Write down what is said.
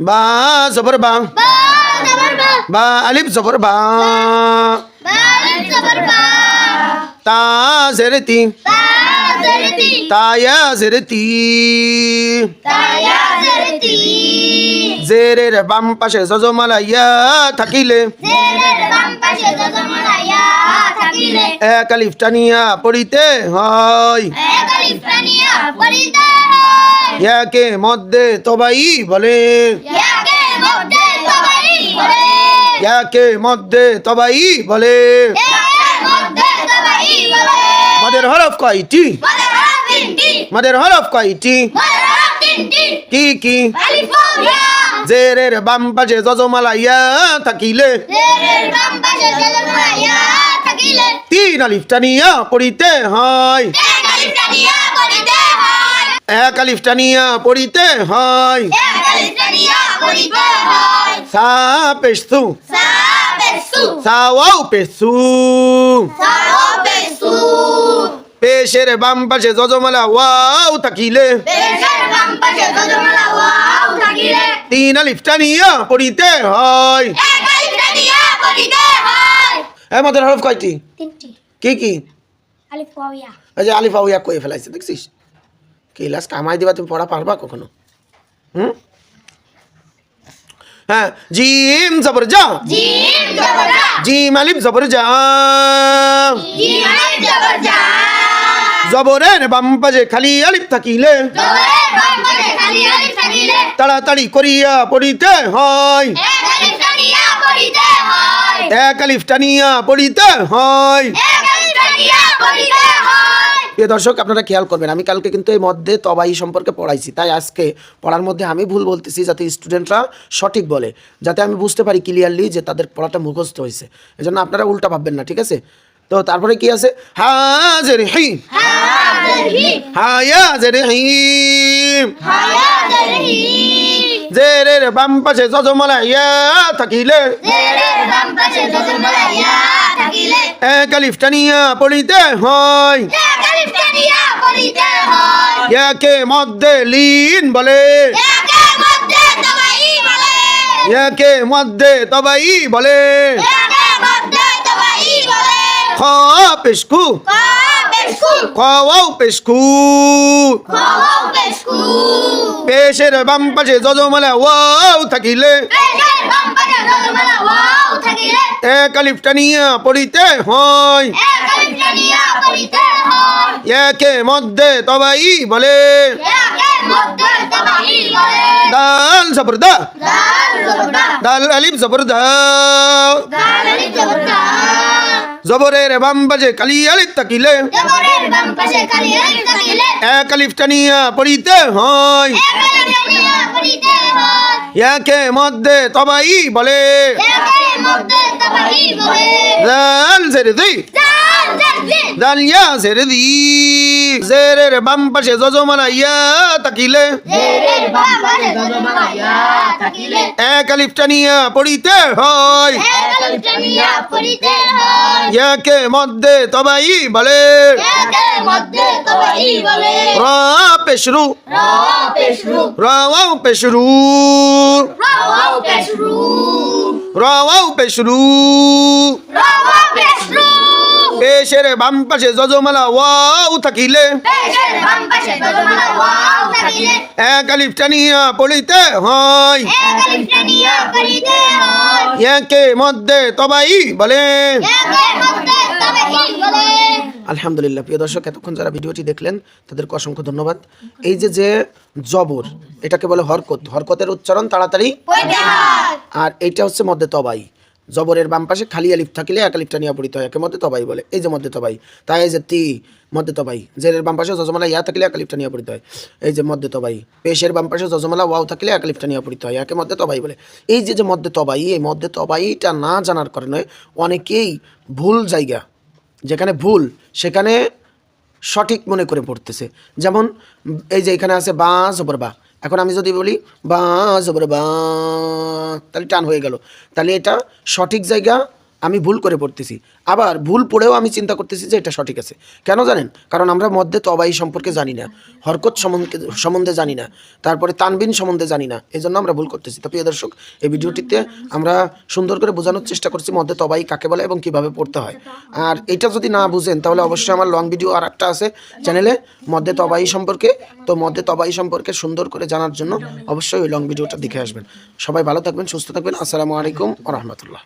বা জবর বা, বা আলিফ জবর বা, তা জের তি, তা ইয়া জের তি, জেরের বাম পাশে জজমালা ইয়া থাকিলে এক আলিফ টানিয়া পড়িতে হয়। ইয়াকে মধ্যে তবাই বলে, ইয়াকে মধ্যে তবাই বলে। মদের হরফ কয়টি? মদের হরফ কয়টি? কি কি? জেরের বাম পাশে জজমালা ইয়া থাকিলে তিন আলিফ টানিয়া পড়িতে হয়। এক আলিফ টানিয়া পড়িতে হয়। সা পেশু, সাওয়াও পেশু। পেশের বাম পাশে জজমালা ওয়াও থাকিলে তিন আলিফ টানিয়া পড়িতে হয়। এর মধ্যে হরফ কয়টি? কি কি? আলিফ ওয়াও ইয়া। এই যে আলিফ ওয়াও ইয়া কই ফেলাইছে দেখছিস? কি লাস কামাই দিবা, তুমি পড়া পারবা কখনো? হ্যাঁ, জিম জবর জা, জিম আলিফ জবর জা। জবরের বাম পাশে খালি আলিফ থাকিলে তাড়াতাড়ি করিয়া পড়িতে হয়। এক আলিফ টানিয়া পড়িতে হয়। প্রিয় দর্শক, আপনারা খেয়াল করবেন, আমি কালকে কিন্তু এই মধ্যে তবাই সম্পর্কে পড়াইছি, তাই আজকে পড়ার মধ্যে আমি ভুল বলতেছি যাতে স্টুডেন্টরা সঠিক বলে, যাতে আমি বুঝতে পারি ক্লিয়ারলি যে তাদের পড়াটা মুখস্থ হয়েছে। এজন্য আপনারা উল্টা ভাববেন না, ঠিক আছে? তো তারপরে কি আছে? হাজের হি, হায়াজের হিম। জেরের বাম পাশে জজমালা ইয়া থাকিলে এক আলিফ টানিয়া পড়িতে হয়। ইয়াকে মধ্যে লিন বলে, ইয়াকে মধ্যে তবাই বলে। খ পেশকু, খাওয়াও পেশকু। পেশের বাম পাশে জজমালা ওয়াও থাকিলে এক আলিফ টানিয়া পড়িতে হয়। একে মধ্যে তবাই বলে। দাল জবর দা, দাল আলিফ জবর দা। জবরের বাম পাশে খালি আলিফ থাকিলে এক আলিফ টানিয়া পড়িতে হয়। একে মধ্যে তবাই বলে। দাল জের দি, দাল ইয়া জের দি। জেরের বাম পাশে জজমালা ইয়া থাকিলে এক আলিফ টানিয়া পড়িতে হয়। ইয়াকে মধ্যে তবাই বলে। রা পেশরু, রাওয়াও পেশরু, রাওয়াও পেশরু। পেশের বাম পাশে জজমালা ওয়াও থাকিলে এক আলিফ টানিয়া পড়িতে হয়। একে মধ্যে তবাই বলে। আলহামদুলিল্লাহ। প্রিয় দর্শক, এতক্ষণ যারা ভিডিওটি দেখলেন তাদেরকে অসংখ্য ধন্যবাদ। এই যে জবর, এটাকে বলে হরকত, হরকতের উচ্চারণ তাড়াতাড়ি। আর এইটা হচ্ছে মধ্যে তবাই। জবরের বাম পাশে খালি আলিফ থাকিলে এক আলিফ টানিয়া পড়িতে হয়, একে মধ্যে তবাই বলে। এই যে মধ্যে তবাই, তাই এই যে তি মধ্যে তবাই। জেরের বাম পাশে জজমালা ইয়া থাকলে এক আলিফ টানিয়া পড়িতে হয়, এই যে মধ্যে তবাই। পেশের বাম পাশে জজমালা ওয়াও থাকলে এক আলিফ টানিয়া পড়িতে হয়, একে মধ্যে তবাই বলে। এই যে মধ্যে তবাই, এই মধ্যে তবাইটা না জানার কারণে অনেকেই ভুল জায়গা, যেখানে ভুল সেখানে সঠিক মনে করে পড়তেছে। যেমন এই যে এখানে আছে বা জবর বা, এখন আমি যদি বলি বা জবর বা, তাহলে টান হয়ে গেল, তাহলে এটা সঠিক জায়গা আমি ভুল করে পড়তেছি, আবার ভুল পড়েও আমি চিন্তা করতেছি যে এটা সঠিক আছে। কেন জানেন? কারণ আমরা মধ্যে তবাই সম্পর্কে জানি না, হরকত সম্বন্ধে জানি না, তারপরে তানবিন সম্বন্ধে জানি না, এই জন্য আমরা ভুল করতেছি। তো প্রিয় দর্শক, এই ভিডিওটিতে আমরা সুন্দর করে বোঝানোর চেষ্টা করছি মধ্যে তবাই কাকে বলে এবং কিভাবে পড়তে হয়। আর এটা যদি না বুঝেন তাহলে অবশ্যই আমার লং ভিডিও আর একটা আছে চ্যানেলে মধ্যে তবাই সম্পর্কে। তো মধ্যে তবাই সম্পর্কে সুন্দর করে জানার জন্য অবশ্যই ওই লং ভিডিওটা দেখে আসবেন। সবাই ভালো থাকবেন, সুস্থ থাকবেন। আসসালামু আলাইকুম ওয়া রাহমাতুল্লাহ।